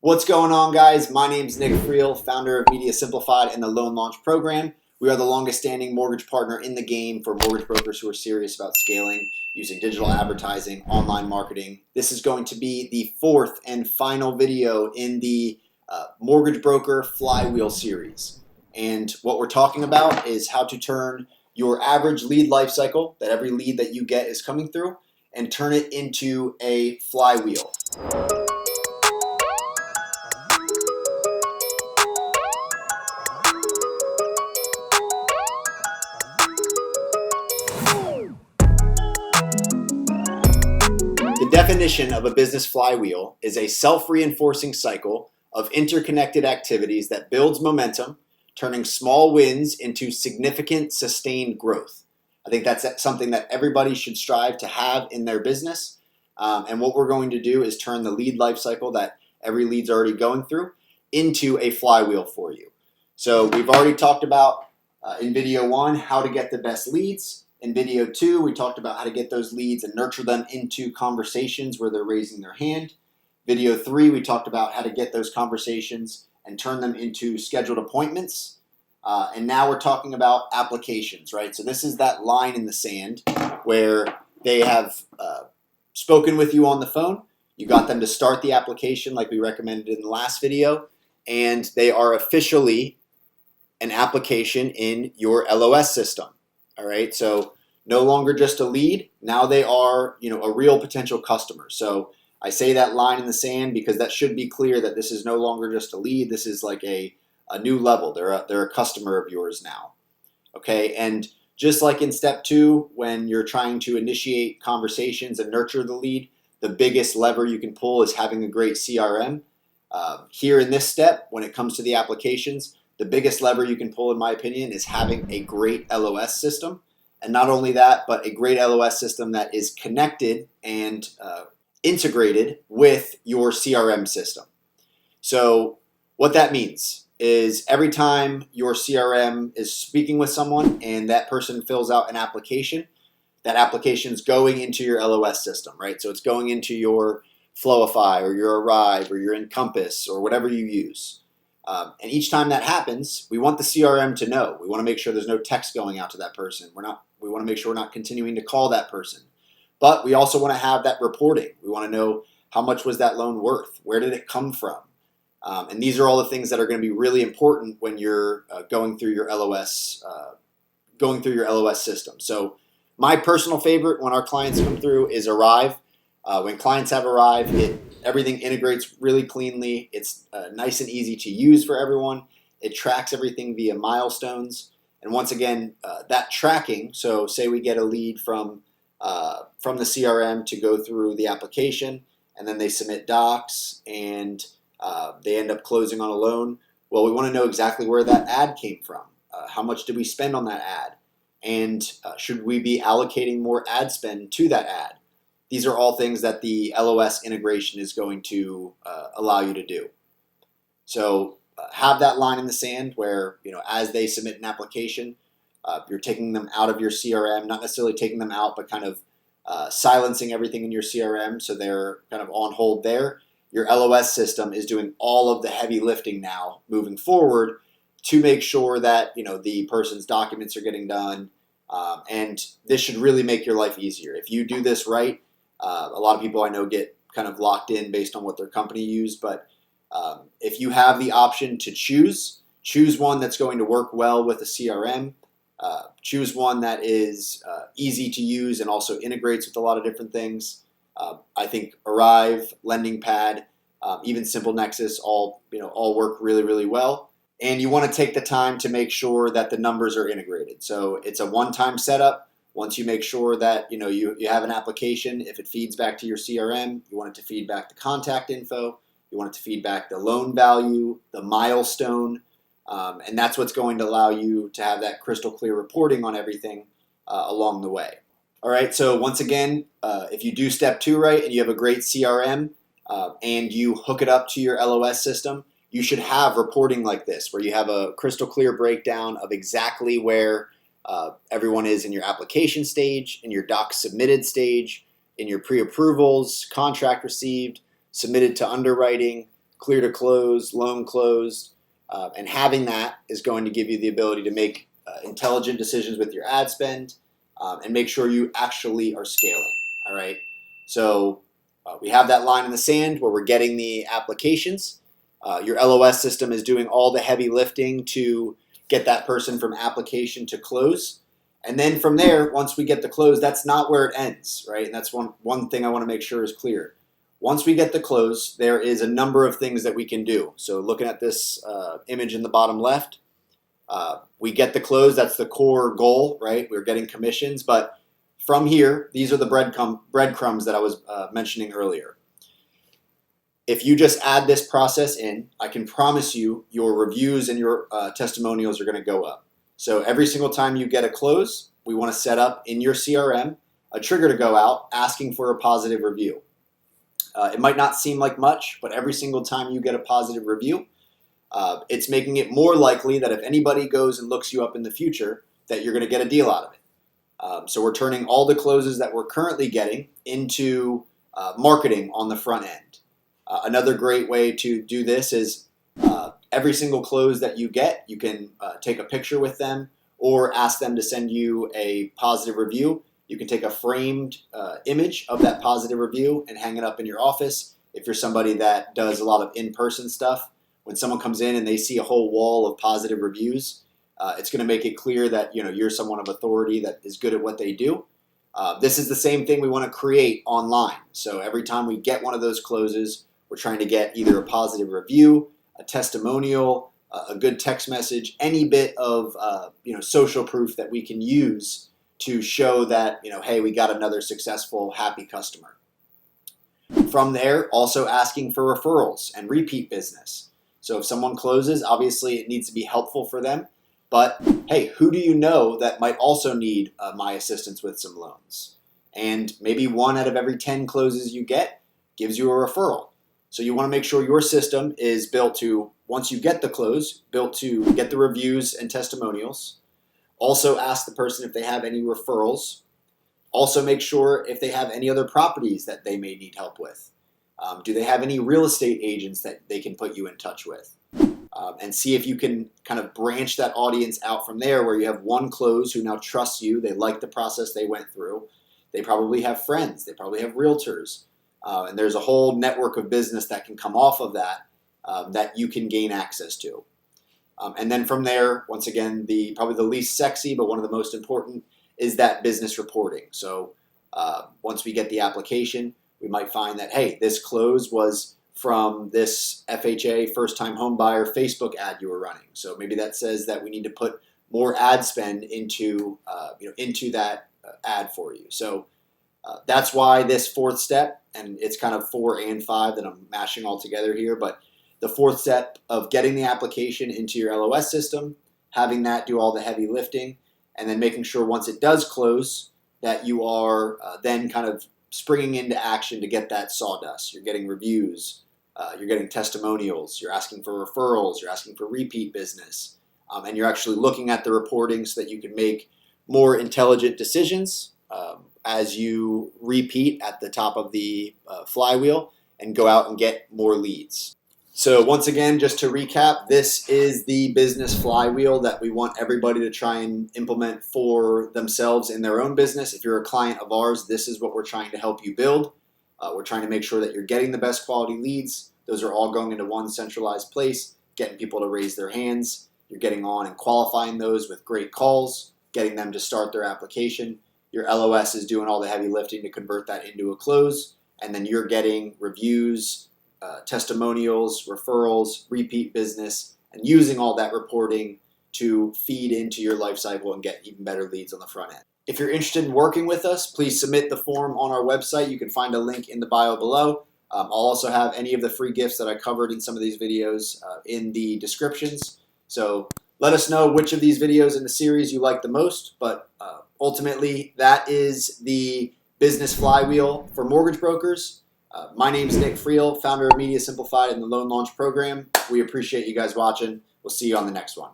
What's going on, guys? My name is Nick Friel, founder of Media Simplified and the Loan Launch Program. We are the longest standing mortgage partner in the game for mortgage brokers who are serious about scaling using digital advertising, online marketing. This is going to be the fourth and final video in the Mortgage Broker Flywheel series. And what we're talking about is how to turn your average lead lifecycle, that every lead that you get is coming through, and turn it into a flywheel. The definition of a business flywheel is a self-reinforcing cycle of interconnected activities that builds momentum, turning small wins into significant sustained growth. I think that's something that everybody should strive to have in their business. And what we're going to do is turn the lead life cycle that every lead's already going through into a flywheel for you. So we've already talked about in video 1 how to get the best leads. In video 2, we talked about how to get those leads and nurture them into conversations where they're raising their hand. Video 3, we talked about how to get those conversations and turn them into scheduled appointments. And now we're talking about applications, right? So this is that line in the sand where they have spoken with you on the phone. You got them to start the application like we recommended in the last video, and they are officially an application in your LOS system. All right, so no longer just a lead. Now they are, a real potential customer. So I say that line in the sand because that should be clear that this is no longer just a lead. This is like a new level. They're a customer of yours now. Okay, and just like in step 2, when you're trying to initiate conversations and nurture the lead, the biggest lever you can pull is having a great CRM. Here in this step, when it comes to the applications, the biggest lever you can pull, in my opinion, is having a great LOS system. And not only that, but a great LOS system that is connected and integrated with your CRM system. So what that means is every time your CRM is speaking with someone and that person fills out an application, that application is going into your LOS system, right? So it's going into your Flowify or your Arrive or your Encompass or whatever you use. And each time that happens, we want the CRM to know. We want to make sure there's no text going out to that person. We want to make sure we're not continuing to call that person. But we also want to have that reporting. We want to know how much was that loan worth? Where did it come from? And these are all the things that are going to be really important when you're going through your LOS system. So my personal favorite when our clients come through is Arrive. When clients have Arrive, everything integrates really cleanly. It's nice and easy to use for everyone. It tracks everything via milestones. And once again, that tracking, so say we get a lead from the CRM to go through the application, and then they submit docs, and they end up closing on a loan. Well, we want to know exactly where that ad came from. How much did we spend on that ad? And should we be allocating more ad spend to that ad? These are all things that the LOS integration is going to allow you to do. So have that line in the sand where, as they submit an application, you're taking them out of your CRM, not necessarily taking them out, but kind of silencing everything in your CRM so they're kind of on hold there. Your LOS system is doing all of the heavy lifting now moving forward to make sure that, the person's documents are getting done. And this should really make your life easier. If you do this right, a lot of people I know get kind of locked in based on what their company used, but if you have the option to choose one that's going to work well with a CRM, choose one that is easy to use and also integrates with a lot of different things. I think Arrive, Lending Pad, even Simple Nexus all work really, really well. And you want to take the time to make sure that the numbers are integrated. So it's a one-time setup. Once you make sure that you have an application, if it feeds back to your CRM, you want it to feed back the contact info, you want it to feed back the loan value, the milestone, and that's what's going to allow you to have that crystal clear reporting on everything along the way. All right, so once again, if you do step 2 right and you have a great CRM and you hook it up to your LOS system, you should have reporting like this where you have a crystal clear breakdown of exactly where everyone is in your application stage, in your docs submitted stage, in your pre-approvals, contract received, submitted to underwriting, clear to close, loan closed, and having that is going to give you the ability to make intelligent decisions with your ad spend and make sure you actually are scaling. All right. So we have that line in the sand where we're getting the applications. Your LOS system is doing all the heavy lifting to get that person from application to close. And then from there, once we get the close, that's not where it ends, right? And that's one thing I want to make sure is clear. Once we get the close, there is a number of things that we can do. So looking at this image in the bottom left, we get the close. That's the core goal, right? We're getting commissions. But from here, these are the breadcrumbs that I was mentioning earlier. If you just add this process in, I can promise you your reviews and your testimonials are going to go up. So every single time you get a close, we want to set up in your CRM a trigger to go out asking for a positive review. It might not seem like much, but every single time you get a positive review, it's making it more likely that if anybody goes and looks you up in the future, that you're going to get a deal out of it. So we're turning all the closes that we're currently getting into marketing on the front end. Another great way to do this is every single close that you get, you can take a picture with them or ask them to send you a positive review. You can take a framed image of that positive review and hang it up in your office. If you're somebody that does a lot of in-person stuff, when someone comes in and they see a whole wall of positive reviews, it's going to make it clear that you're someone of authority that is good at what they do. This is the same thing we want to create online. So every time we get one of those closes, we're trying to get either a positive review, a testimonial, a good text message, any bit of social proof that we can use to show that, hey, we got another successful, happy customer. From there, also asking for referrals and repeat business. So if someone closes, obviously it needs to be helpful for them. But hey, who do you know that might also need my assistance with some loans? And maybe 1 out of every 10 closes you get gives you a referral. So you want to make sure your system is built to, once you get the close, built to get the reviews and testimonials. Also ask the person if they have any referrals. Also make sure if they have any other properties that they may need help with. Do they have any real estate agents that they can put you in touch with? And see if you can kind of branch that audience out from there, where you have one close who now trusts you. They like the process they went through. They probably have friends. They probably have realtors. And there's a whole network of business that can come off of that that you can gain access to. And then from there, once again, probably the least sexy, but one of the most important is that business reporting. So once we get the application, we might find that, hey, this close was from this FHA first-time home buyer Facebook ad you were running. So maybe that says that we need to put more ad spend into that ad for you. So that's why this fourth step, and it's kind of 4 and 5 that I'm mashing all together here, but the fourth step of getting the application into your LOS system, having that do all the heavy lifting, and then making sure once it does close that you are then kind of springing into action to get that sawdust. You're getting reviews, you're getting testimonials, you're asking for referrals, you're asking for repeat business, and you're actually looking at the reporting so that you can make more intelligent decisions as you repeat at the top of the flywheel and go out and get more leads. So once again, just to recap, this is the business flywheel that we want everybody to try and implement for themselves in their own business. If you're a client of ours, this is what we're trying to help you build. We're trying to make sure that you're getting the best quality leads. Those are all going into one centralized place, getting people to raise their hands. You're getting on and qualifying those with great calls, getting them to start their application. Your LOS is doing all the heavy lifting to convert that into a close. And then you're getting reviews, testimonials, referrals, repeat business, and using all that reporting to feed into your life cycle and get even better leads on the front end. If you're interested in working with us, please submit the form on our website. You can find a link in the bio below. I'll also have any of the free gifts that I covered in some of these videos in the descriptions. So let us know which of these videos in the series you like the most, but ultimately that is the business flywheel for mortgage brokers. My name is Nick Friel, founder of Media Simplified and the Loan Launch Program. We appreciate you guys watching. We'll see you on the next one.